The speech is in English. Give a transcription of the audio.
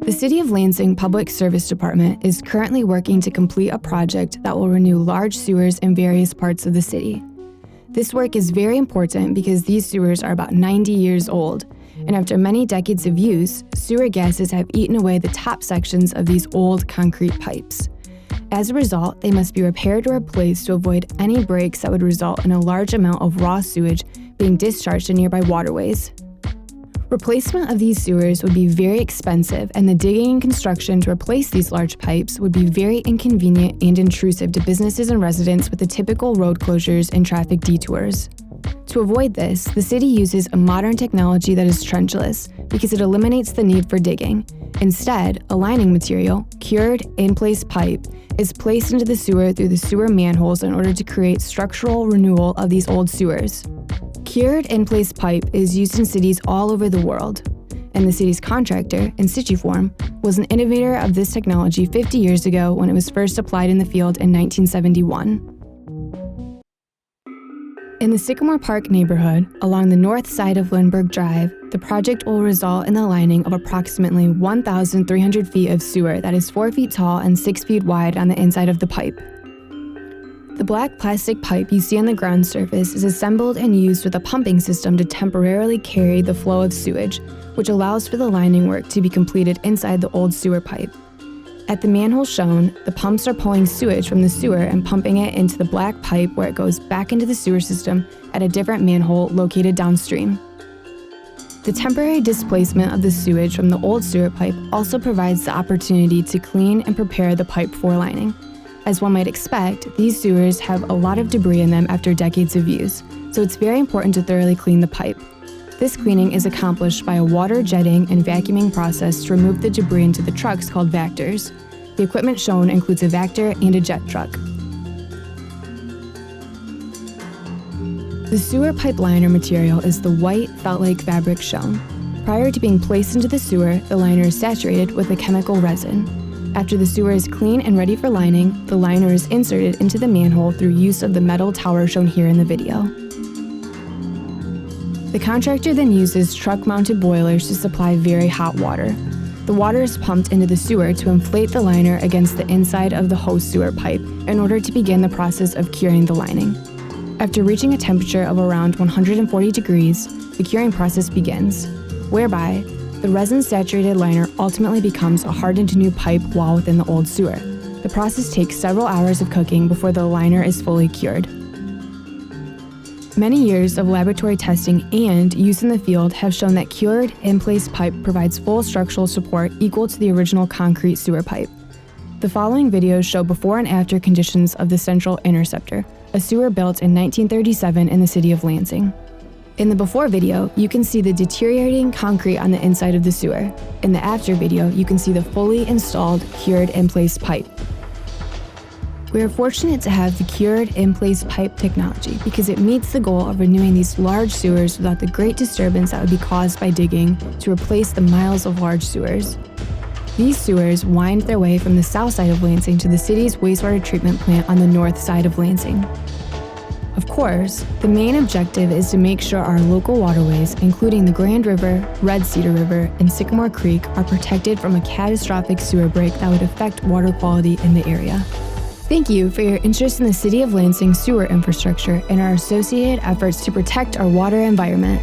The City of Lansing Public Service Department is currently working to complete a project that will renew large sewers in various parts of the city. This work is very important because these sewers are about 90 years old, and after many decades of use, sewer gases have eaten away the top sections of these old concrete pipes. As a result, they must be repaired or replaced to avoid any breaks that would result in a large amount of raw sewage being discharged in nearby waterways. Replacement of these sewers would be very expensive, and the digging and construction to replace these large pipes would be very inconvenient and intrusive to businesses and residents with the typical road closures and traffic detours. To avoid this, the city uses a modern technology that is trenchless because it eliminates the need for digging. Instead, a lining material, cured, in-place pipe, is placed into the sewer through the sewer manholes in order to create structural renewal of these old sewers. Cured in-place pipe is used in cities all over the world, and the city's contractor, Sycamore, was an innovator of this technology 50 years ago when it was first applied in the field in 1971. In the Sycamore Park neighborhood, along the north side of Lindbergh Drive, the project will result in the lining of approximately 1,300 feet of sewer that is 4 feet tall and 6 feet wide on the inside of the pipe. The black plastic pipe you see on the ground surface is assembled and used with a pumping system to temporarily carry the flow of sewage, which allows for the lining work to be completed inside the old sewer pipe. At the manhole shown, the pumps are pulling sewage from the sewer and pumping it into the black pipe where it goes back into the sewer system at a different manhole located downstream. The temporary displacement of the sewage from the old sewer pipe also provides the opportunity to clean and prepare the pipe for lining. As one might expect, these sewers have a lot of debris in them after decades of use, so it's very important to thoroughly clean the pipe. This cleaning is accomplished by a water jetting and vacuuming process to remove the debris into the trucks called vactors. The equipment shown includes a vactor and a jet truck. The sewer pipe liner material is the white felt-like fabric shown. Prior to being placed into the sewer, the liner is saturated with a chemical resin. After the sewer is clean and ready for lining, the liner is inserted into the manhole through use of the metal tower shown here in the video. The contractor then uses truck-mounted boilers to supply very hot water. The water is pumped into the sewer to inflate the liner against the inside of the hose sewer pipe in order to begin the process of curing the lining. After reaching a temperature of around 140 degrees, the curing process begins, whereby the resin-saturated liner ultimately becomes a hardened new pipe while within the old sewer. The process takes several hours of cooking before the liner is fully cured. Many years of laboratory testing and use in the field have shown that cured, in-place pipe provides full structural support equal to the original concrete sewer pipe. The following videos show before and after conditions of the central Interceptor, a sewer built in 1937 in the city of Lansing. In the before video, you can see the deteriorating concrete on the inside of the sewer. In the after video, you can see the fully installed, cured in-place pipe. We are fortunate to have the cured in-place pipe technology because it meets the goal of renewing these large sewers without the great disturbance that would be caused by digging to replace the miles of large sewers. These sewers wind their way from the south side of Lansing to the city's wastewater treatment plant on the north side of Lansing. Of course, the main objective is to make sure our local waterways, including the Grand River, Red Cedar River, and Sycamore Creek, are protected from a catastrophic sewer break that would affect water quality in the area. Thank you for your interest in the City of Lansing sewer infrastructure and our associated efforts to protect our water environment.